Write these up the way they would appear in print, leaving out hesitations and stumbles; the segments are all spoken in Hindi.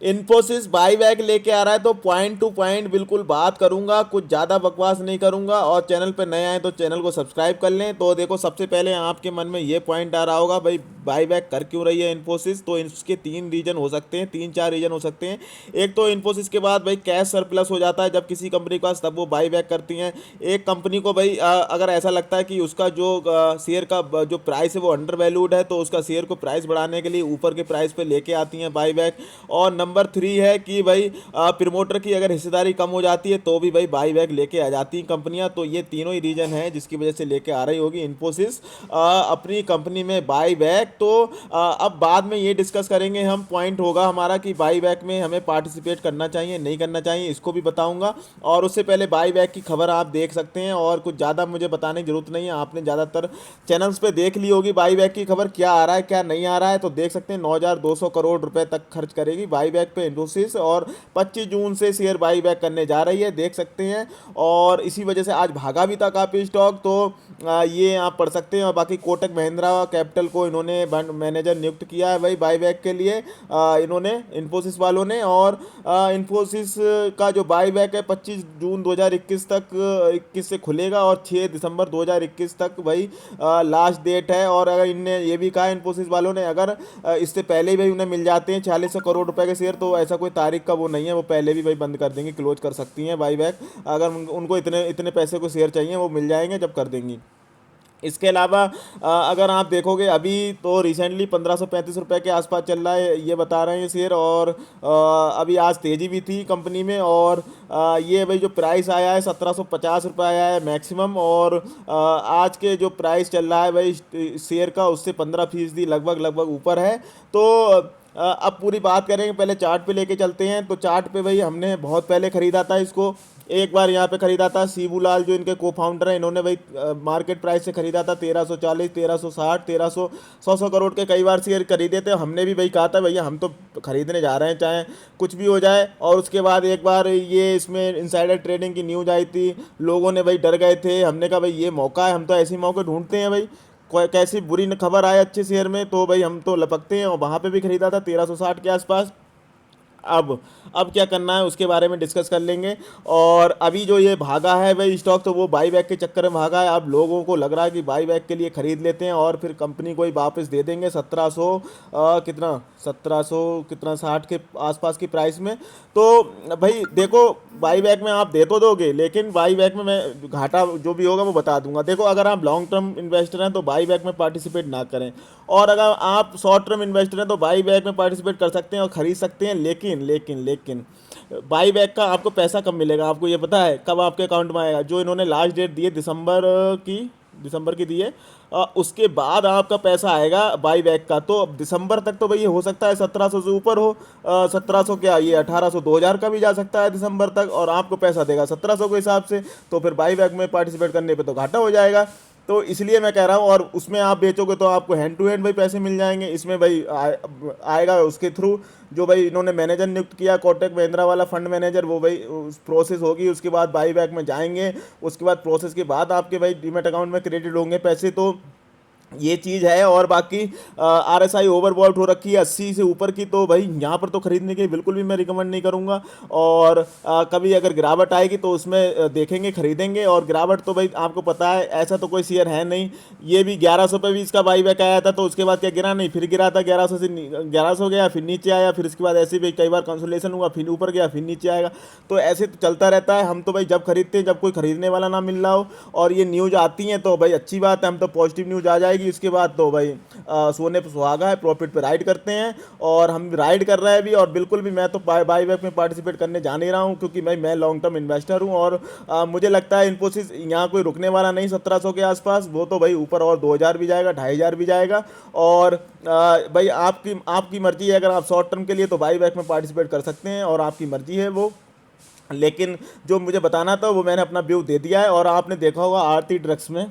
इन्फोसिस बाई बैक लेके आ रहा है तो पॉइंट टू पॉइंट बिल्कुल बात करूंगा, कुछ ज़्यादा बकवास नहीं करूंगा। और चैनल पे नए आए तो चैनल को सब्सक्राइब कर लें। तो देखो, सबसे पहले आपके मन में ये पॉइंट आ रहा होगा, भाई बाई बैक कर क्यों रही है इन्फोसिस। तो इसके तीन रीजन हो सकते हैं, तीन चार रीजन हो सकते हैं। एक तो इन्फोसिस के बाद भाई कैश सरप्लस हो जाता है जब किसी कंपनी के पास, तब वो बाई बैक करती हैं। एक कंपनी को भाई अगर ऐसा लगता है कि उसका जो शेयर का जो प्राइस है वो अंडर वैल्यूड है, तो उसका शेयर को प्राइस बढ़ाने के लिए ऊपर के प्राइस पे लेके आती हैं बाई बैक। और नंबर थ्री है कि भाई प्रमोटर की अगर हिस्सेदारी कम हो जाती है तो भी भाई बाई बैक लेके आ जाती हैं कंपनियां। तो ये तीनों ही रीजन है जिसकी वजह से लेके आ रही होगी इन्फोसिस अपनी कंपनी में बाई बैक। तो अब बाद में ये डिस्कस करेंगे हम, पॉइंट होगा हमारा कि बाई बैक में हमें पार्टिसिपेट करना चाहिए नहीं करना चाहिए, इसको भी बताऊंगा। और उससे पहले बाई बैक की खबर आप देख सकते हैं, और कुछ ज़्यादा मुझे बताने की जरूरत नहीं है, आपने ज़्यादातर चैनल्स पे देख ली होगी बाई बैक की खबर क्या आ रहा है क्या नहीं आ रहा है। तो देख सकते हैं 9,200 करोड़ रुपए तक खर्च करेगी बाई बैक पे इन्फोसिस, और 25 जून से शेयर बाई बैक करने जा रही है, देख सकते हैं। और इसी वजह से आज भागा भी था काफ़ी स्टॉक, तो ये आप पढ़ सकते हैं। और बाकी कोटक महिंद्रा कैपिटल को इन्होंने मैनेजर नियुक्त किया है भाई बाई बैक के लिए, इन्होंने इन्फोसिस वालों ने। और इन्फोसिस का जो बाई बैक है 25 जून 2021 तक 21 से खुलेगा, और 6 दिसंबर 2021 तक भाई लास्ट डेट है। और अगर इनने ये भी कहा इन्फोसिस वालों ने, अगर इससे पहले ही भाई उन्हें मिल जाते हैं 4600 करोड़ रुपए के शेयर, तो ऐसा कोई तारीख का वो नहीं है, वो पहले भी भाई बंद कर देंगे, क्लोज कर सकती हैं बाई बैक। अगर उनको इतने इतने पैसे को शेयर चाहिए वो मिल जाएंगे जब कर देंगी। इसके अलावा अगर आप देखोगे अभी तो रिसेंटली 1535 रुपये के आसपास चल रहा है, ये बता रहे हैं ये शेयर। और अभी आज तेज़ी भी थी कंपनी में। और ये भाई जो प्राइस आया है 1750 रुपये आया है मैक्सिमम। और आज के जो प्राइस चल रहा है भाई शेयर का, उससे 15% लगभग लगभग ऊपर है। तो अब पूरी बात करेंगे, पहले चार्ट पे लेके चलते हैं। तो चार्ट पे भाई हमने बहुत पहले ख़रीदा था इसको, एक बार यहाँ पे ख़रीदा था। शिबूलाल जो इनके को फाउंडर हैं, इन्होंने भाई मार्केट प्राइस से ख़रीदा था 1340, 1360, 1300, 100 करोड़ के कई बार शेयर खरीदे थे। हमने भी भाई कहा था भैया हम तो खरीदने जा रहे हैं चाहे कुछ भी हो जाए। और उसके बाद एक बार ये इसमें इनसाइडर ट्रेडिंग की न्यूज़ आई थी, लोगों ने भाई डर गए थे। हमने कहा भाई ये मौका है, हम तो ऐसे मौके ढूंढते हैं भाई, कोई कैसी बुरी खबर आए अच्छे शेयर में तो भाई हम तो लपकते हैं। और वहाँ पे भी खरीदा था 1360 के आसपास। अब क्या करना है उसके बारे में डिस्कस कर लेंगे। और अभी जो ये भागा है भाई स्टॉक, तो वो बाई बैक के चक्कर में भागा है। अब लोगों को लग रहा है कि बाई बैक के लिए ख़रीद लेते हैं और फिर कंपनी को ही वापस दे देंगे 1700 कितना 1700 कितना 60 के आसपास की प्राइस में। तो भाई देखो, बाई बैक में आप दे तो दोगे, लेकिन बाई बैक में मैं घाटा जो भी होगा वो बता दूंगा। देखो, अगर आप लॉन्ग टर्म इन्वेस्टर हैं तो बाई बैक में पार्टिसिपेट ना करें, और अगर आप शॉर्ट टर्म इन्वेस्टर हैं तो बाई बैक में पार्टिसिपेट कर सकते हैं और ख़रीद सकते हैं। लेकिन लेकिन लेकिन बाई बैक का आपको पैसा कब मिलेगा, आपको ये पता है कब आपके अकाउंट में आएगा? जो इन्होंने लास्ट डेट दी है दिसंबर की दी है, उसके बाद आपका पैसा आएगा बाई बैक का। तो अब दिसंबर तक तो भाई ये हो सकता है 1700 से ऊपर हो, 1700 क्या ये 1800 2000 का भी जा सकता है दिसंबर तक, और आपको पैसा देगा 1700 के हिसाब से। तो फिर बाई बैक में पार्टिसिपेट करने पे तो घाटा हो जाएगा। तो इसलिए मैं कह रहा हूँ, और उसमें आप बेचोगे तो आपको हैंड टू हैंड भाई पैसे मिल जाएंगे। इसमें भाई आएगा उसके थ्रू जो भाई इन्होंने मैनेजर नियुक्त किया कोटक महिंद्रा वाला फंड मैनेजर, वो भाई उस प्रोसेस होगी, उसके बाद बाई बैक में जाएंगे, उसके बाद प्रोसेस के बाद आपके भाई डीमेट अकाउंट में क्रेडिट होंगे पैसे। तो ये चीज़ है। और बाकी RSI ओवरबॉट हो रखी है 80 से ऊपर की, तो भाई यहाँ पर तो खरीदने के लिए बिल्कुल भी मैं रिकमेंड नहीं करूँगा। और कभी अगर गिरावट आएगी तो उसमें देखेंगे खरीदेंगे। और गिरावट तो भाई आपको पता है, ऐसा तो कोई शेयर है नहीं। ये भी 1100 पे भी इसका बाई बैक आया था, तो उसके बाद क्या गिरा नहीं, फिर गिरा था 1100 से 1100 गया, फिर नीचे आया, फिर इसके बाद ऐसे भी कई बार कंसोलेशन हुआ, फिर ऊपर गया, फिर नीचे आएगा। तो ऐसे तो चलता रहता है। हम तो भाई जब खरीदते हैं जब कोई खरीदने वाला ना मिल रहा हो और ये न्यूज़ आती हैं तो भाई अच्छी बात है, हम तो पॉजिटिव न्यूज़ आ जाएगी उसके बाद तो भाई सोने पे सुहागा है, प्रॉफिट पे राइड करते हैं। और हम राइड कर रहे हैं भी, और बिल्कुल भी मैं तो बाई बैक में पार्टिसिपेट करने जा नहीं रहा हूँ, क्योंकि भाई मैं लॉन्ग टर्म इन्वेस्टर हूँ। और मुझे लगता है इन्फोसिस यहाँ कोई रुकने वाला नहीं 1700 के आसपास, वो तो भाई ऊपर और 2000 भी जाएगा, 2500 भी जाएगा। और भाई आपकी आपकी मर्जी है, अगर आप शॉर्ट टर्म के लिए तो बाई बैक में पार्टिसिपेट कर सकते हैं, और आपकी मर्जी है वो। लेकिन जो मुझे बताना था वो मैंने अपना व्यू दे दिया है। और आपने देखा होगा आरती ड्रग्स में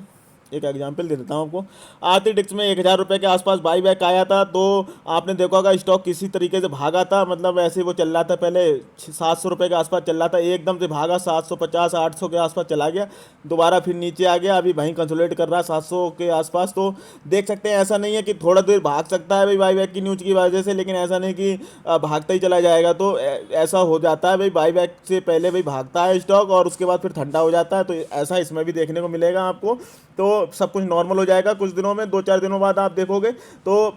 एक एग्जांपल दे देता हूँ आपको। आरती डिक्स में 1,000 रुपये के आसपास बाई बैक आया था, तो आपने देखा होगा स्टॉक किसी तरीके से भागा था, मतलब ऐसे वो चल रहा था पहले 700 रुपये के आसपास चल रहा था, एकदम से भागा 750 800 के आसपास चला गया, दोबारा फिर नीचे आ गया, अभी वहीं कंसोलिडेट कर रहा है 700 के आसपास। तो देख सकते हैं ऐसा नहीं है कि थोड़ा देर भाग सकता है भाई बाई बैक की न्यूज़ की वजह से, लेकिन ऐसा नहीं कि भागता ही चला जाएगा। तो ऐसा हो जाता है भाई, बाई बैक से पहले भाई भागता है स्टॉक और उसके बाद फिर ठंडा हो जाता है, तो ऐसा इसमें भी देखने को मिलेगा आपको। तो सब कुछ नॉर्मल हो जाएगा कुछ दिनों में, 2-4 दिनों बाद आप देखोगे। तो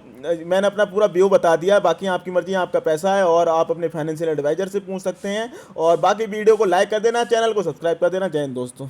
मैंने अपना पूरा व्यू बता दिया है, बाकी आपकी मर्जी है, आपका पैसा है, और आप अपने फाइनेंशियल एडवाइजर से पूछ सकते हैं। और बाकी वीडियो को लाइक कर देना, चैनल को सब्सक्राइब कर देना। जय हिंद दोस्तों।